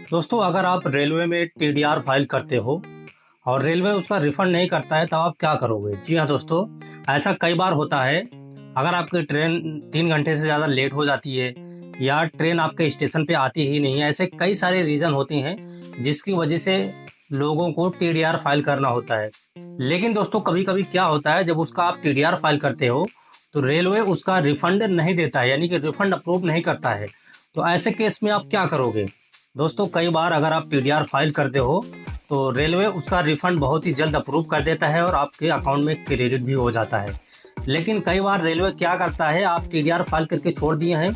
दोस्तों, अगर आप रेलवे में टीडीआर फाइल करते हो और रेलवे उसका रिफंड नहीं करता है, तब आप क्या करोगे? जी हाँ दोस्तों, ऐसा कई बार होता है। अगर आपकी ट्रेन 3 घंटे से ज़्यादा लेट हो जाती है या ट्रेन आपके स्टेशन पे आती ही नहीं है, ऐसे कई सारे रीज़न होते हैं जिसकी वजह से लोगों को टीडीआर फाइल करना होता है। लेकिन दोस्तों, कभी कभी क्या होता है, जब उसका आप टीडीआर फाइल करते हो तो रेलवे उसका रिफंड नहीं देता है, यानी कि रिफंड अप्रूव नहीं करता है। तो ऐसे केस में आप क्या करोगे? दोस्तों, कई बार अगर आप टीडीआर फाइल करते हो तो रेलवे उसका रिफंड बहुत ही जल्द अप्रूव कर देता है और आपके अकाउंट में क्रेडिट भी हो जाता है। लेकिन कई बार रेलवे क्या करता है, आप टीडीआर फाइल करके छोड़ दिए हैं,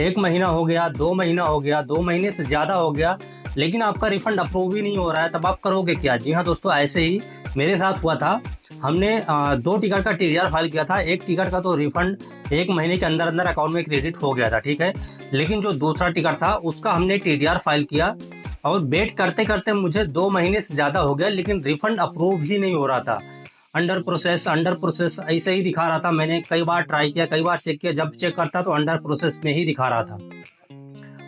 1 महीना हो गया, 2 महीना हो गया, 2 महीने से ज़्यादा हो गया, लेकिन आपका रिफंड अप्रूव ही नहीं हो रहा है, तब आप करोगे क्या? जी हाँ दोस्तों, ऐसे ही मेरे साथ हुआ था। हमने 2 टिकट का टीडीआर फाइल किया था। एक टिकट का तो रिफंड 1 महीने के अंदर अंदर अकाउंट में क्रेडिट हो गया था, ठीक है। लेकिन जो दूसरा टिकट था उसका हमने टीडीआर फाइल किया और वेट करते करते मुझे 2 महीने से ज़्यादा हो गया, लेकिन रिफंड अप्रूव ही नहीं हो रहा था। अंडर प्रोसेस ऐसे ही दिखा रहा था। मैंने कई बार ट्राई किया, कई बार चेक किया, जब चेक करता तो अंडर प्रोसेस में ही दिखा रहा था।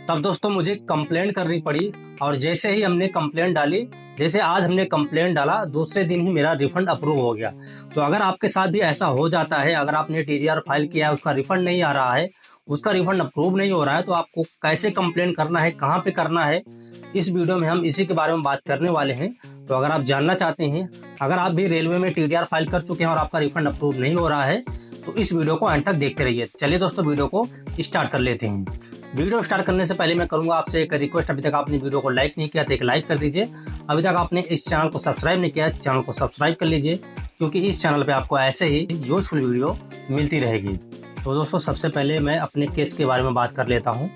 तब दोस्तों मुझे कंप्लेंट करनी पड़ी और जैसे ही हमने कंप्लेंट डाली, जैसे आज हमने कंप्लेंट डाला, दूसरे दिन ही मेरा रिफंड अप्रूव हो गया। तो अगर आपके साथ भी ऐसा हो जाता है, अगर आपने टीडीआर फाइल किया है, उसका रिफंड नहीं आ रहा है, उसका रिफंड अप्रूव नहीं हो रहा है, तो आपको कैसे कंप्लेंट करना है, कहाँ पे करना है, इस वीडियो में हम इसी के बारे में बात करने वाले हैं। तो अगर आप जानना चाहते हैं, अगर आप भी रेलवे में टीडीआर फाइल कर चुके हैं और आपका रिफंड अप्रूव नहीं हो रहा है, तो इस वीडियो को अंत तक देखते रहिए। चलिए दोस्तों, वीडियो को स्टार्ट कर लेते हैं। वीडियो स्टार्ट करने से पहले मैं करूंगा आपसे एक रिक्वेस्ट, अभी तक आपने वीडियो को लाइक नहीं किया तो एक लाइक कर दीजिए। अभी तक आपने इस चैनल को सब्सक्राइब नहीं किया, चैनल को सब्सक्राइब कर लीजिए, क्योंकि इस चैनल पे आपको ऐसे ही यूजफुल वीडियो मिलती रहेगी। तो दोस्तों, सबसे पहले मैं अपने केस के बारे में बात कर लेता हूँ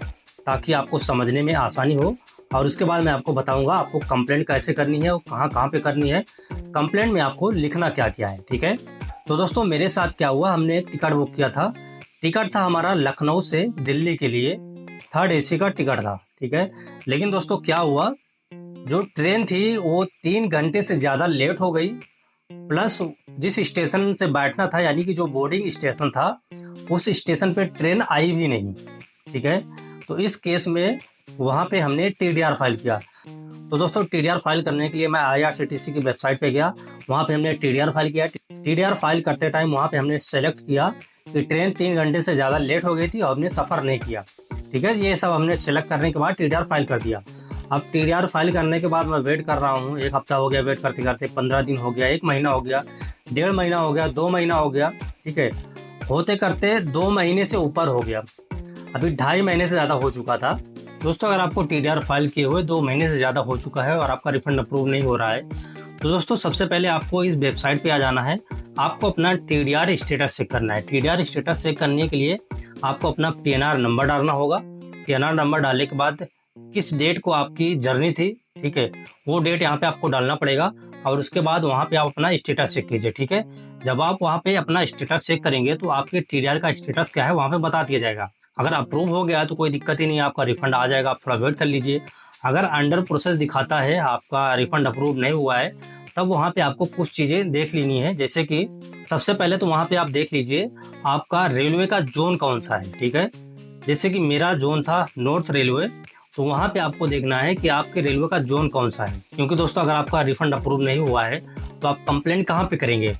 ताकि आपको समझने में आसानी हो, और उसके बाद मैं आपको बताऊंगा आपको कंप्लेंट कैसे करनी है और कहाँ कहाँ पे करनी है, कंप्लेंट में आपको लिखना क्या क्या है, ठीक है। तो दोस्तों, मेरे साथ क्या हुआ, हमने एक टिकट बुक किया था। टिकट था हमारा लखनऊ से दिल्ली के लिए, 3rd AC का टिकट था, ठीक है। लेकिन दोस्तों क्या हुआ, जो ट्रेन थी वो 3 घंटे से ज़्यादा लेट हो गई, प्लस जिस स्टेशन से बैठना था, यानी कि जो बोर्डिंग स्टेशन था, उस स्टेशन पे ट्रेन आई भी नहीं, ठीक है। तो इस केस में वहाँ पे हमने टीडीआर फाइल किया। तो दोस्तों, टीडीआर फाइल करने के लिए मैं IRCTC की वेबसाइट पे गया, वहाँ पे हमने टीडीआर फाइल किया। टीडीआर फाइल करते टाइम वहाँ पे हमने सेलेक्ट किया कि ट्रेन 3 घंटे से ज़्यादा लेट हो गई थी और हमने सफ़र नहीं किया, ठीक है। ये सब हमने सेलेक्ट करने के बाद टीडीआर फाइल कर दिया। अब टीडीआर फाइल करने के बाद मैं वेट कर रहा हूँ, 1 हफ्ता हो गया वेट करते करते, 15 दिन हो गया, 1 महीना हो गया, 1.5 महीना हो गया, 2 महीना हो गया, ठीक है। होते करते 2 महीने से ऊपर हो गया, अभी 2.5 महीने से ज़्यादा हो चुका था। दोस्तों, अगर आपको टीडीआर फाइल किए हुए 2 महीने से ज़्यादा हो चुका है और आपका रिफंड अप्रूव नहीं हो रहा है, तो दोस्तों सबसे पहले आपको इस वेबसाइट पे आ जाना है। आपको अपना टीडीआर स्टेटस चेक करना है। टीडीआर स्टेटस चेक करने के लिए आपको अपना पीएनआर नंबर डालना होगा। पीएनआर नंबर डालने के बाद किस डेट को आपकी जर्नी थी, ठीक है, वो डेट यहाँ पे आपको डालना पड़ेगा, और उसके बाद वहाँ पे आप अपना स्टेटस चेक कीजिए, ठीक है। जब आप वहाँ पे अपना स्टेटस चेक करेंगे तो आपके टीडीआर का स्टेटस क्या है वहाँ पे बता दिया जाएगा। अगर अप्रूव हो गया तो कोई दिक्कत ही नहीं है, आपका रिफंड आ जाएगा, आप थोड़ा वेट कर लीजिए। अगर अंडर प्रोसेस दिखाता है, आपका रिफंड अप्रूव नहीं हुआ है, तब वहाँ पे आपको कुछ चीज़ें देख लेनी है। जैसे कि सबसे पहले तो वहाँ पे आप देख लीजिए आपका रेलवे का जोन कौन सा है, ठीक है। जैसे कि मेरा जोन था नॉर्थ रेलवे, तो वहाँ पे आपको देखना है कि आपके रेलवे का जोन कौन सा है, क्योंकि दोस्तों अगर आपका रिफंड अप्रूव नहीं हुआ है तो आप कंप्लेंट कहाँ पे करेंगे?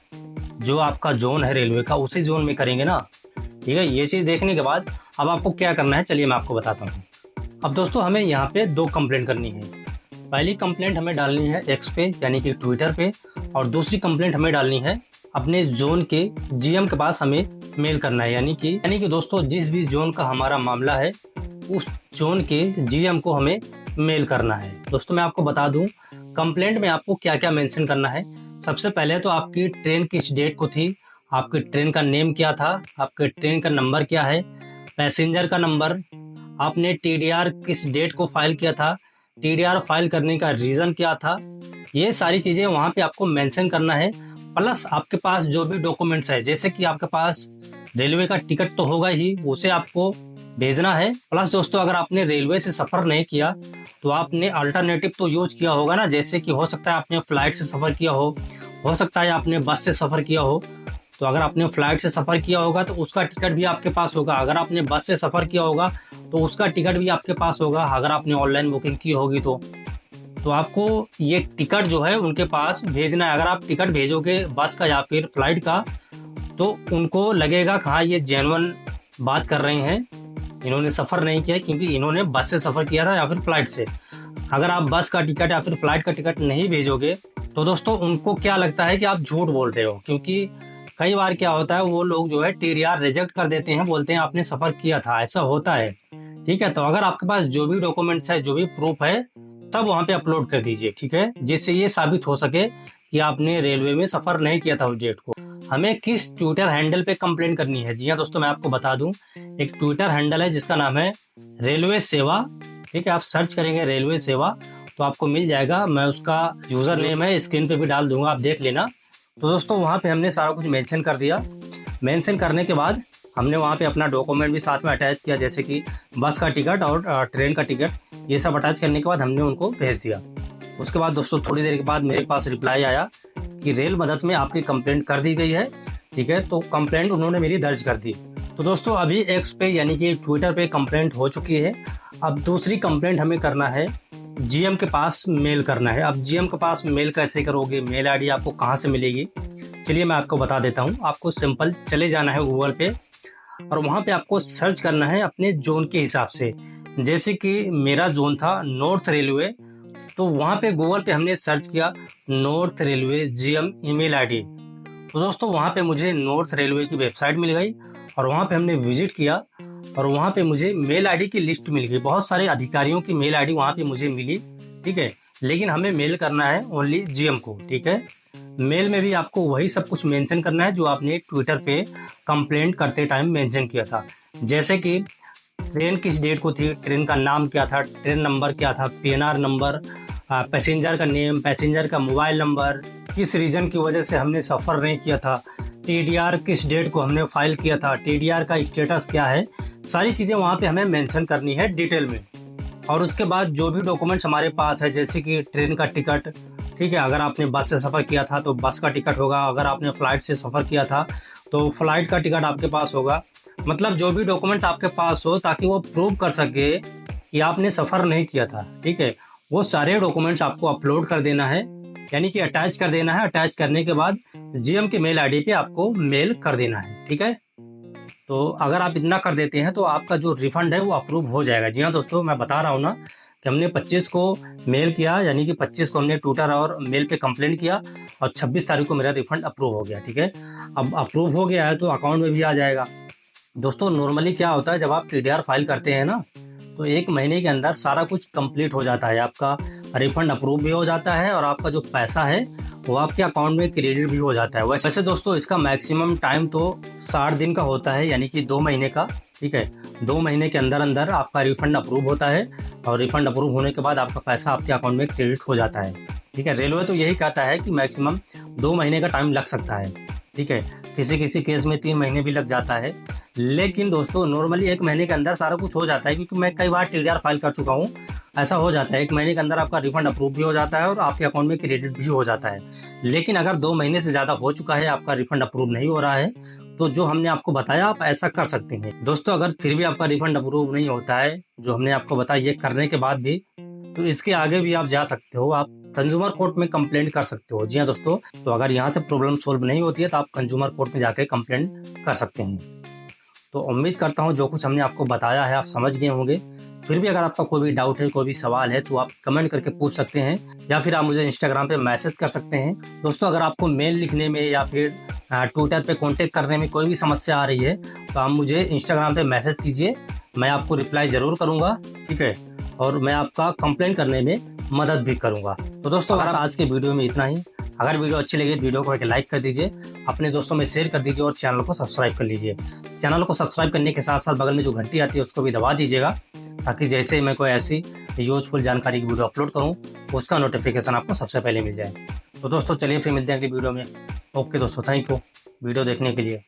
जो आपका जोन है रेलवे का, उसी जोन में करेंगे ना, ठीक है। ये चीज़ देखने के बाद अब आपको क्या करना है, चलिए मैं आपको बताता हूँ। अब दोस्तों, हमें यहाँ पे 2 कंप्लेंट करनी है। पहली कंप्लेंट हमें डालनी है एक्स पे, यानी कि ट्विटर पे, और दूसरी कंप्लेंट हमें डालनी है अपने जोन के जीएम के पास, हमें मेल करना है। यानी कि दोस्तों जिस भी जोन का हमारा मामला है, उस जोन के जीएम को हमें मेल करना है। दोस्तों मैं आपको बता दूं, कंप्लेंट में आपको क्या क्या मेंशन करना है। सबसे पहले तो आपकी ट्रेन किस डेट को थी, आपकी ट्रेन का नेम क्या था, आपके ट्रेन का नंबर क्या है, पैसेंजर का नंबर, आपने टीडीआर किस डेट को फाइल किया था, टीडीआर फाइल करने का रीज़न क्या था, ये सारी चीज़ें वहाँ पे आपको मेंशन करना है। प्लस आपके पास जो भी डॉक्यूमेंट्स है, जैसे कि आपके पास रेलवे का टिकट तो होगा ही, उसे आपको भेजना है। प्लस दोस्तों, अगर आपने रेलवे से सफ़र नहीं किया तो आपने अल्टरनेटिव तो यूज किया होगा ना, जैसे कि हो सकता है आपने फ्लाइट से सफ़र किया हो सकता है आपने बस से सफ़र किया हो, तो अगर आपने फ्लाइट से सफ़र किया होगा तो उसका टिकट भी आपके पास होगा, अगर आपने बस से सफ़र किया होगा तो उसका टिकट भी आपके पास होगा, अगर आपने ऑनलाइन बुकिंग की होगी तो आपको ये टिकट जो है उनके पास भेजना है। अगर आप टिकट भेजोगे बस का या फिर फ्लाइट का तो उनको लगेगा कि हाँ ये जेन्युइन बात कर रहे हैं, इन्होंने सफ़र नहीं किया क्योंकि इन्होंने बस से सफ़र किया था या फिर फ्लाइट से। अगर आप बस का टिकट या फिर फ्लाइट का टिकट नहीं भेजोगे तो दोस्तों उनको क्या लगता है कि आप झूठ बोल रहे हो, क्योंकि कई बार क्या होता है वो लोग जो है टीडीआर रिजेक्ट कर देते हैं, बोलते हैं आपने सफ़र किया था, ऐसा होता है। ठीक है, तो अगर आपके पास जो भी डॉक्यूमेंट्स है, जो भी प्रूफ है, सब वहाँ पे अपलोड कर दीजिए। ठीक है, जिससे ये साबित हो सके कि आपने रेलवे में सफ़र नहीं किया था उस डेट को। हमें किस ट्विटर हैंडल पे कंप्लेंट करनी है? जी हाँ दोस्तों, मैं आपको बता दूं, एक ट्विटर हैंडल है जिसका नाम है रेलवे सेवा। ठीक है, आप सर्च करेंगे रेलवे सेवा तो आपको मिल जाएगा। मैं उसका यूज़र नेम है स्क्रीन पे भी डाल दूंगा, आप देख लेना। तो दोस्तों वहाँ पे हमने सारा कुछ मेंशन कर दिया। मेंशन करने के बाद हमने वहाँ पे अपना डॉक्यूमेंट भी साथ में अटैच किया, जैसे कि बस का टिकट और ट्रेन का टिकट, ये सब अटैच करने के बाद हमने उनको भेज दिया। उसके बाद दोस्तों थोड़ी देर के बाद मेरे पास रिप्लाई आया कि रेल मदद में आपकी कंप्लेंट कर दी गई है। ठीक है, तो कंप्लेंट उन्होंने मेरी दर्ज कर दी। तो दोस्तों अभी एक्स पे यानी कि ट्विटर पे कंप्लेंट हो चुकी है। अब दूसरी कंप्लेंट हमें करना है, जीएम के पास मेल करना है। अब जीएम के पास मेल कैसे करोगे, मेल आईडी आपको कहाँ से मिलेगी? चलिए मैं आपको बता देता हूँ। आपको सिंपल चले जाना है गूगल पे और वहाँ पे आपको सर्च करना है अपने जोन के हिसाब से। जैसे कि मेरा जोन था नॉर्थ रेलवे, तो वहाँ पे गूगल पे हमने सर्च किया north railway GM email ID. तो दोस्तों वहाँ पे मुझे नॉर्थ रेलवे की वेबसाइट मिल गई और वहाँ पे हमने विजिट किया और वहाँ पे मुझे मेल आईडी की लिस्ट मिल गई। बहुत सारे अधिकारियों की मेल आईडी वहाँ पे मुझे मिली। ठीक है, लेकिन हमें मेल करना है ओनली जीएम को। ठीक है, मेल में भी आपको वही सब कुछ मेंशन करना है जो आपने ट्विटर पे कंप्लेंट करते टाइम मेंशन किया था। जैसे कि ट्रेन किस डेट को थी, ट्रेन का नाम क्या था, ट्रेन नंबर क्या था, पीएनआर नंबर, पैसेंजर का नेम, पैसेंजर का मोबाइल नंबर, किस रीज़न की वजह से हमने सफ़र नहीं किया था, टीडीआर किस डेट को हमने फाइल किया था, टीडीआर का स्टेटस क्या है, सारी चीज़ें वहाँ पे हमें मेंशन करनी है डिटेल में। और उसके बाद जो भी डॉक्यूमेंट्स हमारे पास है, जैसे कि ट्रेन का टिकट, ठीक है, अगर आपने बस से सफ़र किया था तो बस का टिकट होगा, अगर आपने फ़्लाइट से सफ़र किया था तो फ़्लाइट का टिकट आपके पास होगा। मतलब जो भी डॉक्यूमेंट्स आपके पास हो ताकि वो प्रूव कर सके कि आपने सफ़र नहीं किया था। ठीक है, वो सारे डॉक्यूमेंट्स आपको अपलोड कर देना है, यानी कि अटैच कर देना है। अटैच करने के बाद जीएम के मेल आईडी पे आपको मेल कर देना है। ठीक है, तो अगर आप इतना कर देते हैं तो आपका जो रिफंड है वो अप्रूव हो जाएगा। जी हाँ दोस्तों, मैं बता रहा हूँ ना कि हमने 25 को मेल किया, यानी कि 25 को हमने ट्विटर और मेल पे कंप्लेंट किया और 26 तारीख को मेरा रिफंड अप्रूव हो गया। ठीक है, अब अप्रूव हो गया है तो अकाउंट में भी आ जाएगा। दोस्तों नॉर्मली क्या होता है, जब आप टीडीआर फाइल करते हैं ना तो 1 महीने के अंदर सारा कुछ कंप्लीट हो जाता है, आपका रिफंड अप्रूव भी हो जाता है और आपका जो पैसा है वो आपके अकाउंट में क्रेडिट भी हो जाता है। वैसे दोस्तों इसका मैक्सिमम टाइम तो 60 दिन का होता है, यानी कि 2 महीने का। ठीक है, 2 महीने के अंदर अंदर आपका रिफंड अप्रूव होता है और रिफंड अप्रूव होने के बाद आपका पैसा आपके अकाउंट में क्रेडिट हो जाता है। ठीक है, रेलवे तो यही कहता है कि मैक्सिमम 2 महीने का टाइम लग सकता है। ठीक है, किसी किसी केस में 3 महीने भी लग जाता है, लेकिन दोस्तों नॉर्मली 1 महीने के अंदर सारा कुछ हो जाता है, क्योंकि मैं कई बार टीडीआर फाइल कर चुका हूँ। ऐसा हो जाता है 1 महीने के अंदर आपका रिफंड अप्रूव भी हो जाता है और आपके अकाउंट में क्रेडिट भी हो जाता है। लेकिन अगर 2 महीने से ज़्यादा हो चुका है, आपका रिफंड अप्रूव नहीं हो रहा है, तो जो हमने आपको बताया आप ऐसा कर सकते हैं। दोस्तों अगर फिर भी आपका रिफंड अप्रूव नहीं होता है, जो हमने आपको बताया ये करने के बाद भी, तो इसके आगे भी आप जा सकते हो, आप कंज्यूमर कोर्ट में कंप्लेंट कर सकते हो। जी हाँ दोस्तों, तो अगर यहाँ से प्रॉब्लम सोल्व नहीं होती है तो आप कंज्यूमर कोर्ट में जाकर कंप्लेंट कर सकते हैं। तो उम्मीद करता हूँ जो कुछ हमने आपको बताया है आप समझ गए होंगे। फिर भी अगर आपका कोई भी डाउट है, कोई भी सवाल है, तो आप कमेंट करके पूछ सकते हैं या फिर आप मुझे इंस्टाग्राम पे मैसेज कर सकते हैं। दोस्तों अगर आपको मेल लिखने में या फिर ट्विटर पे कांटेक्ट करने में कोई भी समस्या आ रही है तो आप मुझे इंस्टाग्राम पे मैसेज कीजिए, मैं आपको रिप्लाई ज़रूर करूँगा। ठीक है, और मैं आपका कंप्लेंट करने में मदद भी करूँगा। तो दोस्तों अगर आज के वीडियो में इतना ही। अगर वीडियो अच्छी लगी तो वीडियो को एक लाइक कर दीजिए, अपने दोस्तों में शेयर कर दीजिए और चैनल को सब्सक्राइब कर लीजिए। चैनल को सब्सक्राइब करने के साथ साथ बगल में जो घंटी आती है उसको भी दबा दीजिएगा, ताकि जैसे ही मैं कोई ऐसी यूजफुल जानकारी की वीडियो अपलोड करूं उसका नोटिफिकेशन आपको सबसे पहले मिल जाए। तो दोस्तों चलिए फिर मिलते हैं अगली वीडियो में। ओके दोस्तों, थैंक यू वीडियो देखने के लिए।